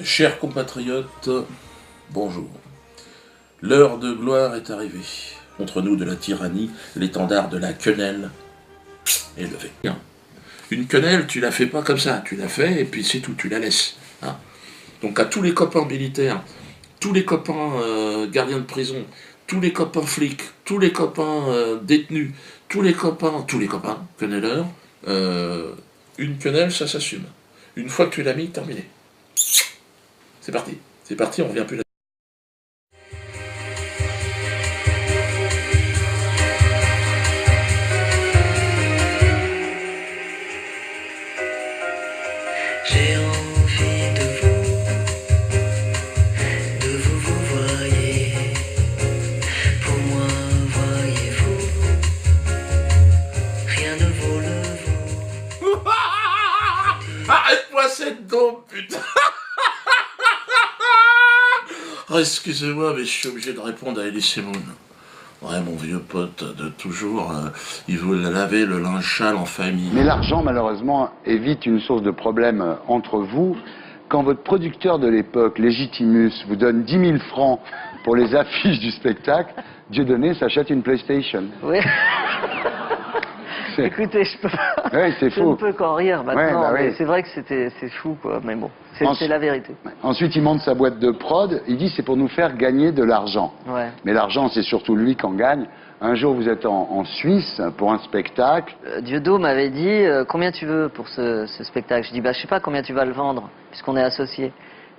Chers compatriotes, bonjour. L'heure de gloire est arrivée. Contre nous de la tyrannie, l'étendard de la quenelle est levé. Une quenelle, tu la fais pas comme ça, tu la fais et puis c'est tout, tu la laisses. Hein. Donc à tous les copains militaires, tous les copains gardiens de prison, tous les copains flics, tous les copains détenus, tous les copains quenelleurs, une quenelle, ça s'assume. Une fois que tu l'as mis, terminé. C'est parti, on revient plus là. J'ai envie de vous voyez. Pour moi, voyez-vous, rien ne vaut le vous. Arrête-moi cette dompe, putain. Oh, excusez-moi, mais je suis obligé de répondre à Elie Semoun. Ouais, mon vieux pote de toujours, il voulait laver le linge sale en famille. Mais l'argent, malheureusement, est vite une source de problème entre vous. Quand votre producteur de l'époque, Légitimus, vous donne 10 000 francs pour les affiches du spectacle, Dieudonné s'achète une PlayStation. Oui. Écoutez, je peux pas. Oui, c'est Je faux. ne peux qu'en rire maintenant. Ouais, bah mais oui. c'est vrai que c'est fou, quoi. Mais bon, c'est la vérité. Ensuite, il monte sa boîte de prod. Il dit c'est pour nous faire gagner de l'argent. Ouais. Mais l'argent, c'est surtout lui qui en gagne. Un jour, vous êtes en Suisse pour un spectacle. Dieudo m'avait dit combien tu veux pour ce spectacle. Je dis bah je sais pas combien tu vas le vendre puisqu'on est associés.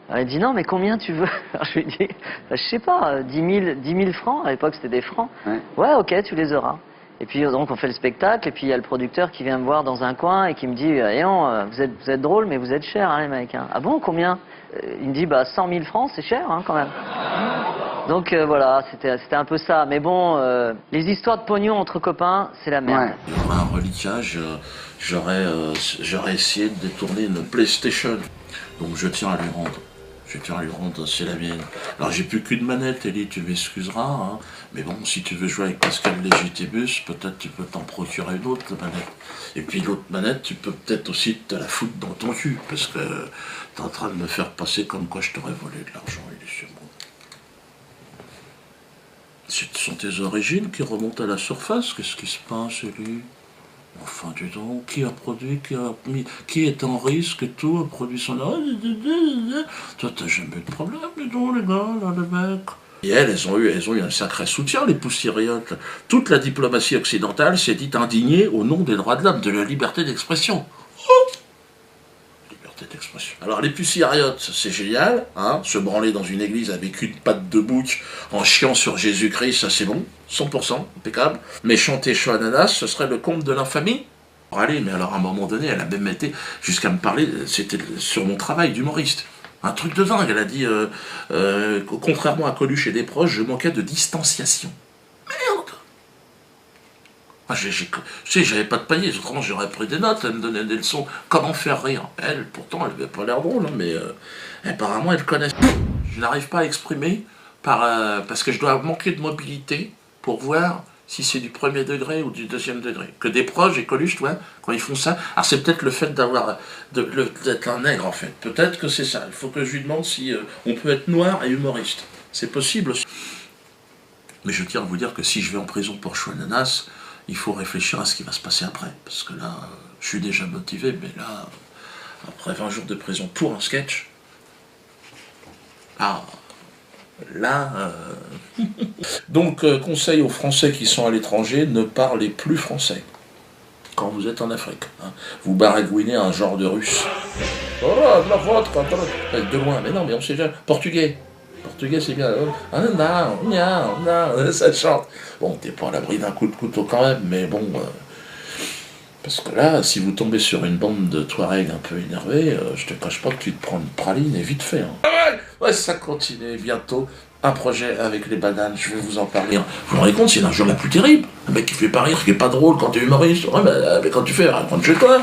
Alors il dit non mais combien tu veux. Alors je lui dis bah, je sais pas 10 000 francs. À l'époque c'était des francs. Ouais ok tu les auras. Et puis donc on fait le spectacle et puis il y a le producteur qui vient me voir dans un coin et qui me dit eh non, vous êtes drôle mais vous êtes cher hein, les mecs. Hein. Ah bon combien? Il me dit bah 100 000 francs c'est cher hein, quand même. Donc voilà c'était un peu ça. Mais bon les histoires de pognon entre copains c'est la merde. Ouais. Il y aura un reliquage, j'aurais essayé de détourner une PlayStation. Donc je tiens à lui rendre. C'est la mienne. Alors j'ai plus qu'une manette, Elie, tu m'excuseras, hein. Mais bon, si tu veux jouer avec Pascal Légitimus, peut-être tu peux t'en procurer une autre manette. Et puis l'autre manette, tu peux peut-être aussi te la foutre dans ton cul, parce que t'es en train de me faire passer comme quoi je t'aurais volé de l'argent, Elie Semoun. Ce sont tes origines qui remontent à la surface, qu'est-ce qui se passe, Elie? Enfin, dis donc, qui a produit, qui est en risque et tout, a produit son... Toi, t'as jamais eu de problème, dis donc, les gars, là, les mecs. Et elles ont eu un sacré soutien, les poussiériotes. Toute la diplomatie occidentale s'est dit indignée au nom des droits de l'homme, de la liberté d'expression. Oh, liberté d'expression. Alors, les poussiériotes, c'est génial, hein, se branler dans une église avec une patte de bouc en chiant sur Jésus-Christ, ça c'est bon. 100%, impeccable. Mais chanter Chaud Ananas, ce serait le comble de l'infamie. Allez, mais alors à un moment donné, elle a même été jusqu'à me parler, c'était sur mon travail d'humoriste. Un truc de dingue, elle a dit, contrairement à Coluche et des proches, je manquais de distanciation. Merde. Ah, tu sais, j'avais pas de panier, autrement j'aurais pris des notes, elle me donnait des leçons. Comment faire rire? Elle, pourtant, elle avait pas l'air drôle, hein, mais apparemment, elle connaît. Je n'arrive pas à exprimer parce que je dois manquer de mobilité pour voir si c'est du premier degré ou du deuxième degré. Que des proches et Coluche, tu vois, quand ils font ça, alors c'est peut-être le fait d'être un nègre en fait. Peut-être que c'est ça. Il faut que je lui demande si on peut être noir et humoriste. C'est possible aussi. Mais je tiens à vous dire que si je vais en prison pour Chaud Ananas, il faut réfléchir à ce qui va se passer après. Parce que là, je suis déjà motivé, mais là, après 20 jours de prison pour un sketch, Donc, conseil aux Français qui sont à l'étranger, ne parlez plus français quand vous êtes en Afrique. Hein. Vous baragouinez un genre de russe. Oh, de la vôtre, de loin, mais non, mais on sait déjà. Portugais, c'est bien. Ah, non, ça chante. Bon, t'es pas à l'abri d'un coup de couteau quand même, mais bon. Parce que là, si vous tombez sur une bande de Touaregs un peu énervés, je te cache pas que tu te prends une praline et vite fait. Hein. Ouais, ça continue. Bientôt, un projet avec les bananes, je vais vous en parler. Vous vous rendez compte, c'est l'injure la plus terrible. Un mec qui fait pas rire, qui est pas drôle quand t'es humoriste. Ouais, mais quand tu fais, rentre chez toi.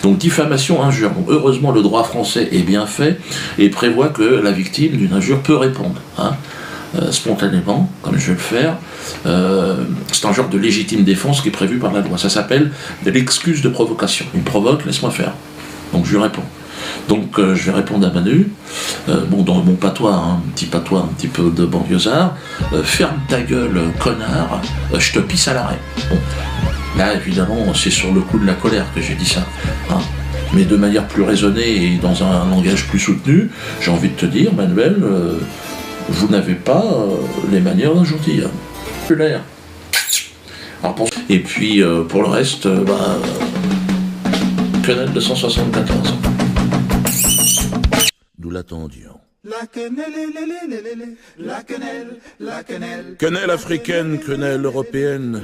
Donc diffamation, injure. Bon, heureusement, le droit français est bien fait et prévoit que la victime d'une injure peut répondre. Hein. Spontanément, comme je vais le faire. C'est un genre de légitime défense qui est prévu par la loi. Ça s'appelle de l'excuse de provocation. Il me provoque, laisse-moi faire. Donc je lui réponds. Donc je vais répondre à Manu, bon dans mon patois, hein, un petit peu de banlieusard, ferme ta gueule connard, je te pisse à l'arrêt. Bon. Là évidemment c'est sur le coup de la colère que j'ai dit ça, hein. Mais de manière plus raisonnée et dans un langage plus soutenu, j'ai envie de te dire, Manuel, vous n'avez pas les manières d'un gentilhomme. Populaire. Et puis pour le reste, Quenelle 274. Nous l'attendions. La quenelle, la quenelle, la quenelle. Quenelle africaine, quenelle européenne,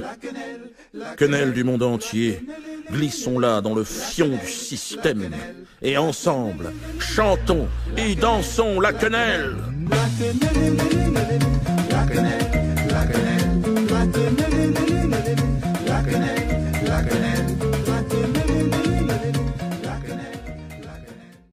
quenelle du monde entier, glissons-la dans le fion du système, et ensemble, chantons et dansons la quenelle. La quenelle, la quenelle, la quenelle, la quenelle, la quenelle.